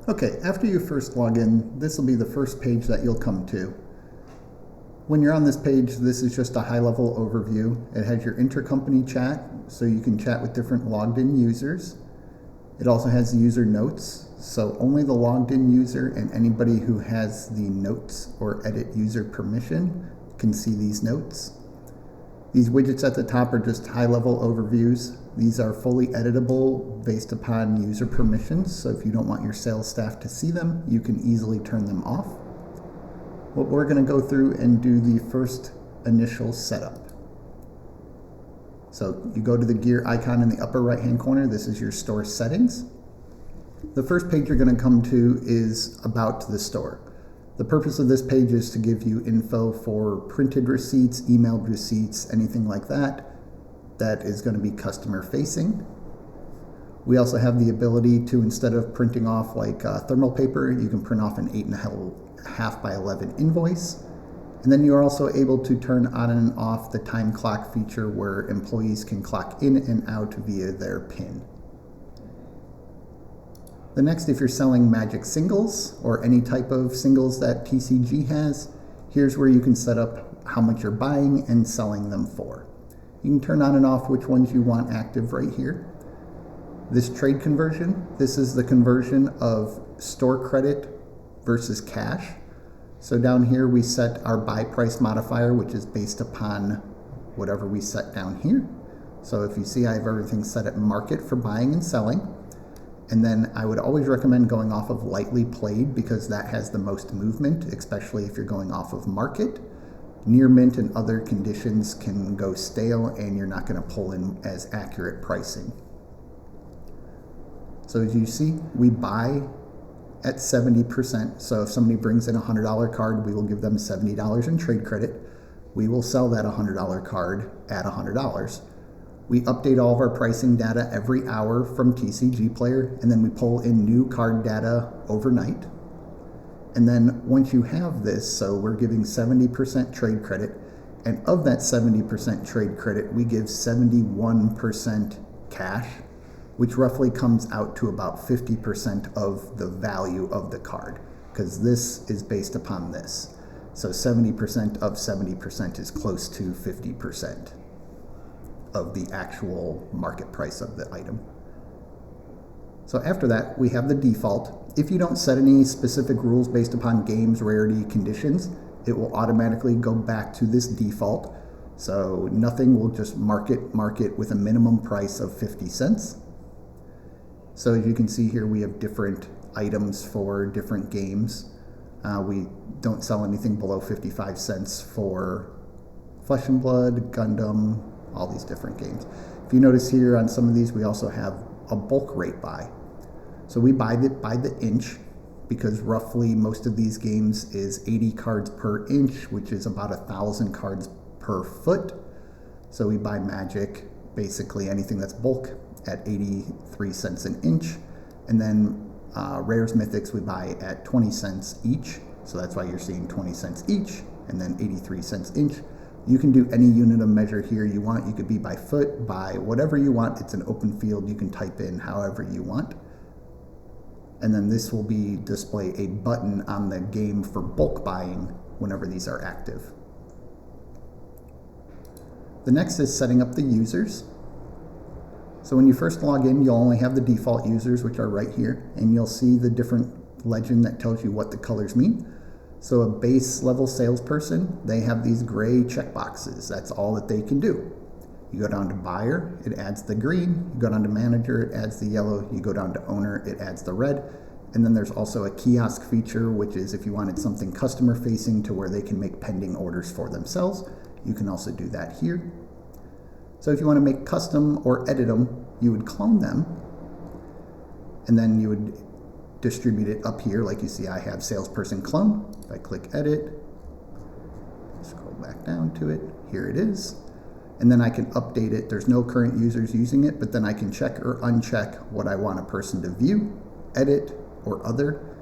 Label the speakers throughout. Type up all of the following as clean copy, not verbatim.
Speaker 1: Okay, after you first log in, this will be the first page that you'll come to. When you're on this page, this is just a high-level overview. It has your intercompany chat, so you can chat with different logged-in users. It also has user notes, so only the logged-in user and anybody who has the notes or edit user permission can see these notes. These widgets at the top are just high-level overviews. These are fully editable based upon user permissions, so if you don't want your sales staff to see them, you can easily turn them off. What we're going to go through and do the first initial setup. So you go to the gear icon in the upper right-hand corner. This is your store settings. The first page you're going to come to is about the store. The purpose of this page is to give you info for printed receipts, emailed receipts, anything like that is going to be customer facing. We also have the ability to, instead of printing off like thermal paper, you can print off an 8.5 by 11 invoice. And then you're also able to turn on and off the time clock feature where employees can clock in and out via their PIN. The next, if you're selling Magic singles or any type of singles that TCG has, here's where you can set up how much you're buying and selling them for. You can turn on and off which ones you want active right here. This trade conversion, this is the conversion of store credit versus cash. So down here we set our buy price modifier, which is based upon whatever we set down here. So if you see, I have everything set at market for buying and selling. And then I would always recommend going off of lightly played because that has the most movement, especially if you're going off of market. Near mint and other conditions can go stale and you're not going to pull in as accurate pricing. So as you see, we buy at 70%. So if somebody brings in a $100 card, we will give them $70 in trade credit. We will sell that $100 card at $100. We update all of our pricing data every hour from TCG Player, and then we pull in new card data overnight. And then once you have this, so we're giving 70% trade credit, and of that 70% trade credit, we give 71% cash, which roughly comes out to about 50% of the value of the card, because this is based upon this. So 70% of 70% is close to 50% of the actual market price of the item. So after that, we have the default. If you don't set any specific rules based upon games, rarity, conditions, it will automatically go back to this default. So nothing will just mark it with a minimum price of 50 cents. So as you can see here, we have different items for different games. We don't sell anything below 55 cents for Flesh and Blood, Gundam, all these different games. If you notice here on some of these, we also have a bulk rate buy. So we buy by the inch because roughly most of these games is 80 cards per inch, which is about 1,000 cards per foot. So we buy Magic, basically anything that's bulk, at 83 cents an inch. And then Rares Mythics we buy at 20 cents each. So that's why you're seeing 20 cents each and then 83 cents inch. You can do any unit of measure here you want. You could be by foot, by whatever you want. It's an open field. You can type in however you want. And then this will display a button on the game for bulk buying whenever these are active. The next is setting up the users. So when you first log in, you'll only have the default users, which are right here, and you'll see the different legend that tells you what the colors mean. So a base level salesperson, they have these gray checkboxes. That's all that they can do. You go down to buyer, it adds the green. You go down to manager, it adds the yellow. You go down to owner, it adds the red. And then there's also a kiosk feature, which is if you wanted something customer facing to where they can make pending orders for themselves, you can also do that here. So if you want to make custom or edit them, you would clone them, and then you would distribute it up here. Like you see, I have salesperson clone. If I click edit, scroll back down to it, here it is. And then I can update it. There's no current users using it, but then I can check or uncheck what I want a person to view, edit, or other.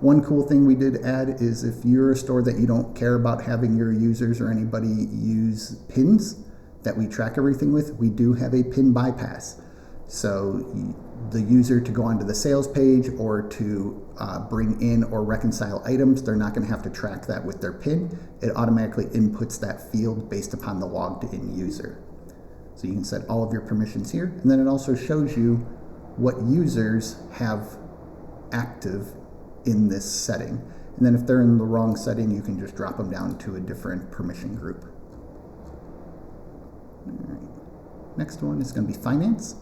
Speaker 1: One cool thing we did add is if you're a store that you don't care about having your users or anybody use pins that we track everything with, we do have a pin bypass. So the user to go onto the sales page or to bring in or reconcile items, they're not going to have to track that with their PIN. It automatically inputs that field based upon the logged in user. So you can set all of your permissions here, and then it also shows you what users have active in this setting. And then if they're in the wrong setting, you can just drop them down to a different permission group. All right. Next one is going to be finance.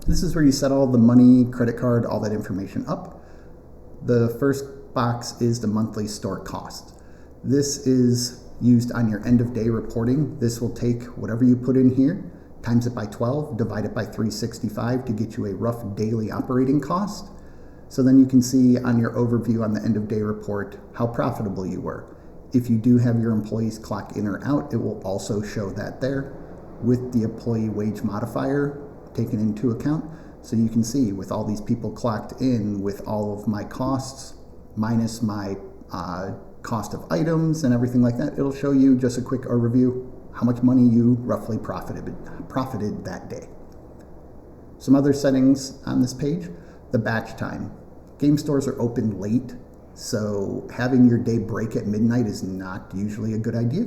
Speaker 1: This is where you set all the money, credit card, all that information up. The first box is the monthly store cost. This is used on your end of day reporting. This will take whatever you put in here, times it by 12, divide it by 365 to get you a rough daily operating cost. So then you can see on your overview on the end of day report how profitable you were. If you do have your employees clock in or out, it will also show that there with the employee wage modifier taken into account. So you can see with all these people clocked in with all of my costs minus my cost of items and everything like that, it'll show you just a quick overview how much money you roughly profited that day. Some other settings on this page, the batch time. Game stores are open late, so having your day break at midnight is not usually a good idea.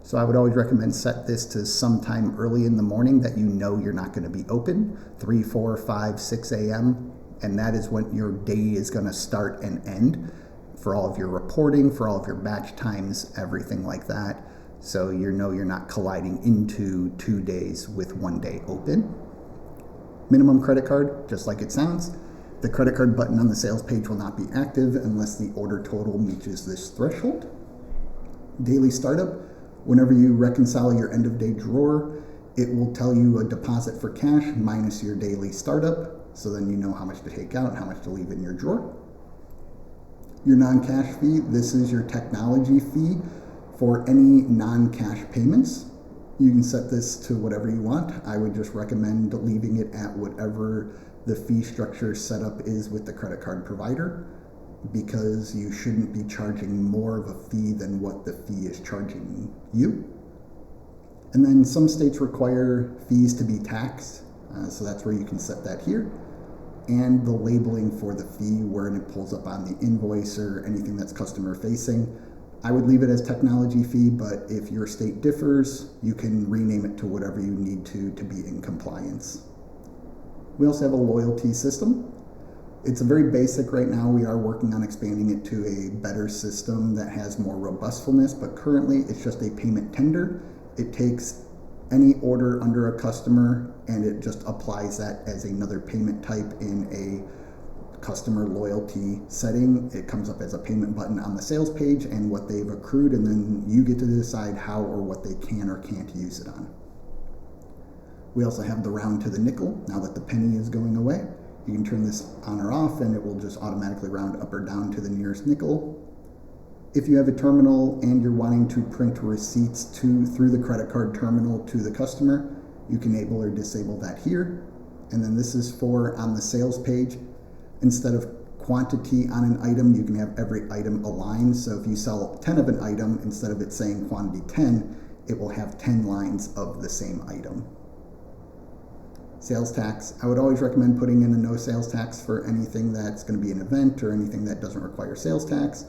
Speaker 1: So I would always recommend set this to sometime early in the morning that you know you're not going to be open, 3, 4, 5, 6 a.m. And that is when your day is going to start and end for all of your reporting, for all of your batch times, everything like that. So you know you're not colliding into 2 days with 1 day open. Minimum credit card, just like it sounds. The credit card button on the sales page will not be active unless the order total reaches this threshold. Daily startup. Whenever you reconcile your end of day drawer, it will tell you a deposit for cash minus your daily startup. So then you know how much to take out and how much to leave in your drawer. Your non-cash fee, this is your technology fee for any non-cash payments. You can set this to whatever you want. I would just recommend leaving it at whatever the fee structure setup is with the credit card provider, because you shouldn't be charging more of a fee than what the fee is charging you. And then some states require fees to be taxed, so that's where you can set that here. And the labeling for the fee where it pulls up on the invoice or anything that's customer facing. I would leave it as technology fee, but if your state differs, you can rename it to whatever you need to be in compliance. We also have a loyalty system. It's a very basic right now. We are working on expanding it to a better system that has more robustfulness, but currently it's just a payment tender. It takes any order under a customer and it just applies that as another payment type in a customer loyalty setting. It comes up as a payment button on the sales page and what they've accrued, and then you get to decide how or what they can or can't use it on. We also have the round to the nickel. Now that the penny is going away, you can turn this on or off and it will just automatically round up or down to the nearest nickel. If you have a terminal and you're wanting to print receipts through the credit card terminal to the customer, you can enable or disable that here. And then this is for on the sales page, instead of quantity on an item, you can have every item aligned. So if you sell 10 of an item, instead of it saying quantity 10, it will have 10 lines of the same item. Sales tax, I would always recommend putting in a no sales tax for anything that's going to be an event or anything that doesn't require sales tax.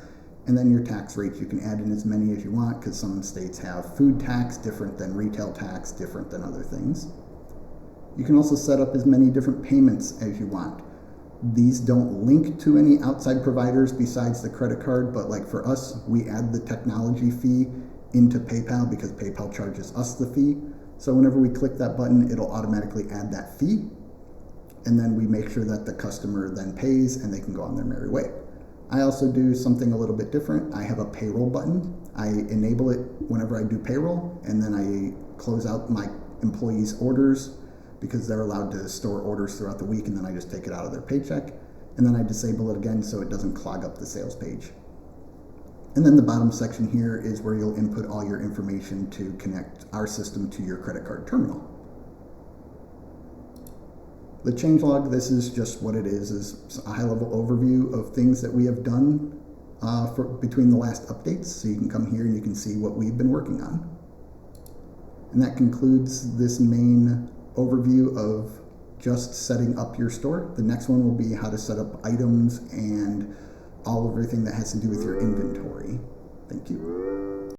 Speaker 1: And then your tax rates, you can add in as many as you want, because some states have food tax different than retail tax, different than other things. You can also set up as many different payments as you want. These don't link to any outside providers besides the credit card, but like for us, we add the technology fee into PayPal because PayPal charges us the fee. So whenever we click that button, it'll automatically add that fee. And then we make sure that the customer then pays and they can go on their merry way. I also do something a little bit different. I have a payroll button. I enable it whenever I do payroll, and then I close out my employees' orders because they're allowed to store orders throughout the week, and then I just take it out of their paycheck. And then I disable it again so it doesn't clog up the sales page. And then the bottom section here is where you'll input all your information to connect our system to your credit card terminal. The changelog, this is just what it is a high-level overview of things that we have done between the last updates. So you can come here and you can see what we've been working on. And that concludes this main overview of just setting up your store. The next one will be how to set up items and all of everything that has to do with your inventory. Thank you.